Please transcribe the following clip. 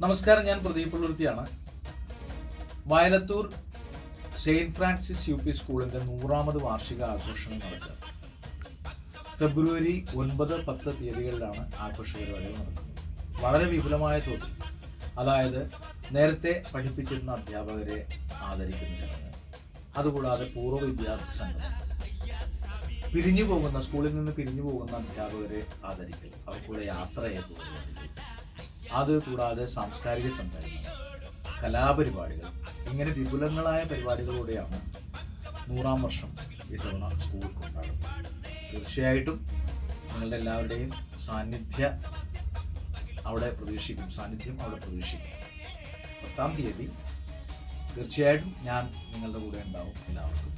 നമസ്കാരം, ഞാൻ പ്രദീപ് പുള്ളുരുത്തിയാണ്. Vayalathur saint Francis UP. സ്കൂളിൻ്റെ 100ാമത് വാർഷിക ആഘോഷങ്ങൾ നടക്കുക. ഫെബ്രുവരി 9, 10 തീയതികളിലാണ് ആഘോഷ പരിപാടികൾ നടക്കുന്നത്. വളരെ വിപുലമായ തോതിൽ, അതായത് നേരത്തെ പഠിപ്പിച്ചിരുന്ന അധ്യാപകരെ ആദരിക്കുന്ന ചടങ്ങ്, അതുകൂടാതെ പൂർവ്വ വിദ്യാർത്ഥി സംഘം, സ്കൂളിൽ നിന്ന് പിരിഞ്ഞു പോകുന്ന അധ്യാപകരെ ആദരിക്കൽ, അവർക്കുള്ള യാത്രയെ അത് കൂടാതെ സാംസ്കാരിക സമ്മേളനം, കലാപരിപാടികൾ, ഇങ്ങനെ വിപുലങ്ങളായ പരിപാടികളോടെയാണ് 100ാം വർഷം ഇത്തവണ സ്കൂൾ കൊണ്ടാടുന്നത്. തീർച്ചയായിട്ടും നിങ്ങളുടെ എല്ലാവരുടെയും സാന്നിധ്യം അവിടെ പ്രതീക്ഷിക്കും. 10ാം തീയതി തീർച്ചയായിട്ടും ഞാൻ നിങ്ങളുടെ കൂടെ ഉണ്ടാവും. എല്ലാവർക്കും